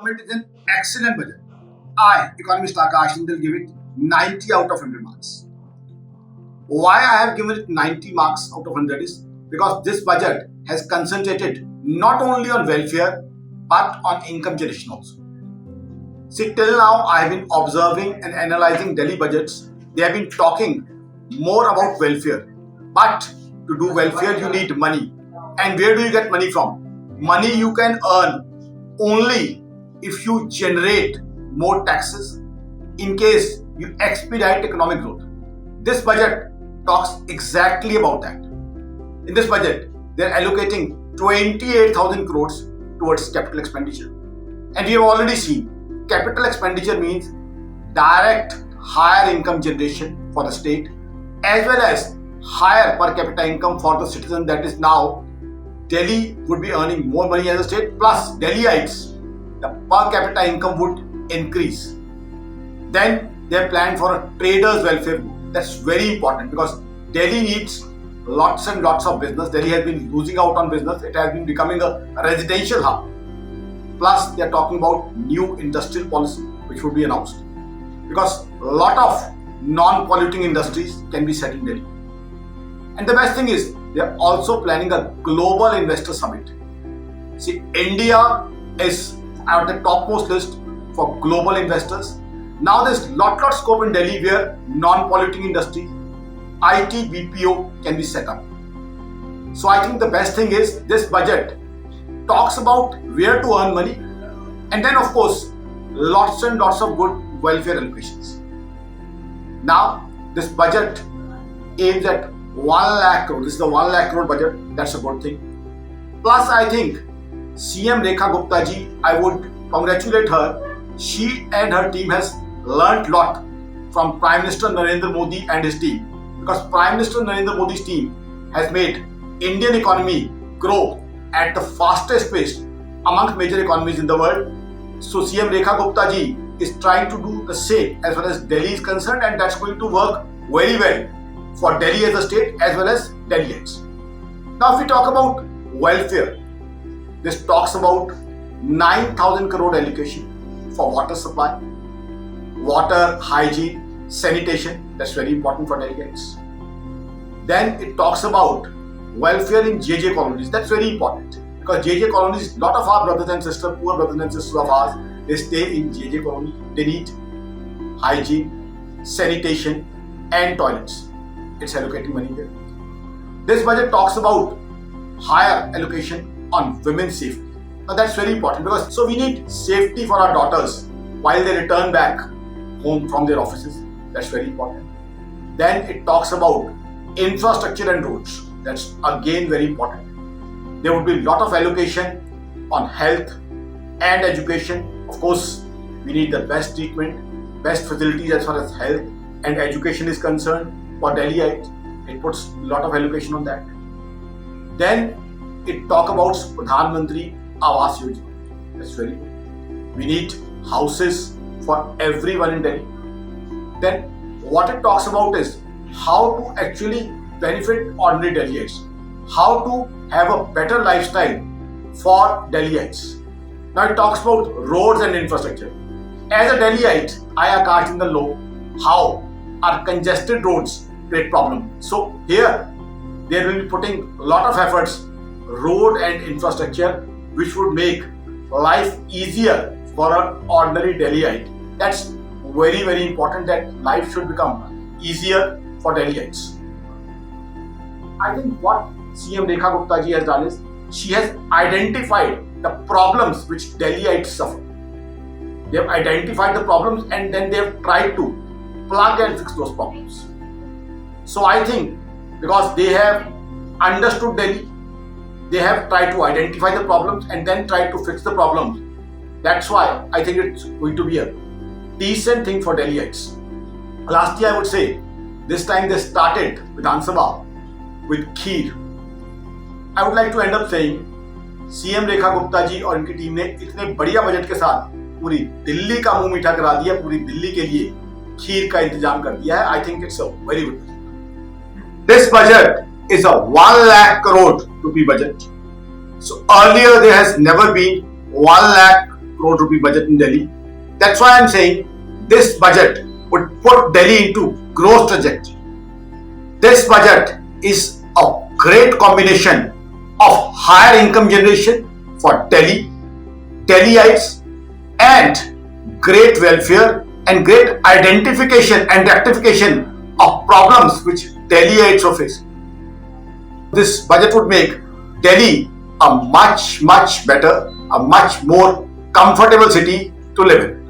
It is an excellent budget. I, Economist Aakash Jindal, give it 90 out of 100 marks. Why I have given it 90 marks out of 100 is because this budget has concentrated not only on welfare but on income generation also. See, till now I have been observing and analyzing Delhi budgets. They have been talking more about welfare. But to do welfare, you need money. And where do you get money from? Money you can earn only if you generate more taxes in case you expedite economic growth. This budget talks exactly about that. In this budget, they are allocating 28,000 crores towards capital expenditure. And we have already seen capital expenditure means direct higher income generation for the state as well as higher per capita income for the citizen. That is, now Delhi would be earning more money as a state, plus Delhiites, the per capita income would increase. Then they have planned for a traders welfare board. That's very important because Delhi needs lots and lots of business. Delhi has been losing out on business. It has been becoming a residential hub. Plus, they are talking about new industrial policy which would be announced because a lot of non-polluting industries can be set in Delhi. And the best thing is they are also planning a global investor summit. See, India is at the topmost list for global investors. Now there's lot scope in Delhi where non-polluting industries, IT, BPO can be set up. So I think the best thing is this budget talks about where to earn money and then of course lots and lots of good welfare allocations. Now this budget aims at 1 lakh crore. This is the 1 lakh crore budget. That's a good thing. Plus I think CM Rekha Gupta ji, I would congratulate her. She and her team has learnt lot from Prime Minister Narendra Modi and his team because Prime Minister Narendra Modi's team has made Indian economy grow at the fastest pace amongst major economies in the world. So CM Rekha Gupta ji is trying to do the same as far as Delhi is concerned, and that's going to work very well for Delhi as a state as well as Delhiites. Now if we talk about welfare, this talks about 9,000 crore allocation for water supply, water, hygiene, sanitation. That's very important for Delhiites. Then it talks about welfare in JJ Colonies. That's very important because JJ Colonies, lot of our brothers and sisters, poor brothers and sisters of ours, they stay in JJ Colony. They need hygiene, sanitation and toilets. It's allocating money there. This budget talks about higher allocation on women's safety. Now that's very important because so we need safety for our daughters while they return back home from their offices. That's very important. Then it talks about infrastructure and roads. That's again very important. There would be a lot of allocation on health and education. Of course, we need the best treatment, best facilities as far as health and education is concerned for Delhiite. It puts a lot of allocation on that. Then it talks about Pradhan Mantri Awas Yojana. That's very good. We need houses for everyone in Delhi. Then what it talks about is how to actually benefit ordinary Delhiites, how to have a better lifestyle for Delhiites. Now it talks about roads and infrastructure. As a Delhiite, I Aakash Jindal know how our congested roads create problem. So here they will be putting a lot of efforts, road and infrastructure, which would make life easier for an ordinary Delhiite. That's very important that life should become easier for Delhiites. I think what CM Rekha Gupta ji has done is she has identified the problems which Delhiites suffer. They have identified the problems and then they have tried to plug and fix those problems. So I think because they have understood Delhi, they have tried to identify the problems and then tried to fix the problems. That's why I think it's going to be a decent thing for Delhiites. Lastly, I would say this time they started Vidhan Sabha with Kheer. I would like to end up saying CM Rekha Gupta ji और इनकी team ने इतने बढ़िया budget के साथ पूरी दिल्ली का मुंह मीठा करा दिया, पूरी दिल्ली के लिए खीर का इंतजाम कर दिया है. I think it's a very good budget. This budget is a 1 lakh crore rupee budget. So earlier there has never been 1 lakh crore rupee budget in Delhi. That's why I'm saying this budget would put Delhi into growth trajectory. This budget is a great combination of higher income generation for Delhiites, and great welfare and great identification and rectification of problems which Delhiites are facing. This budget would make Delhi a much better, a much more comfortable city to live in.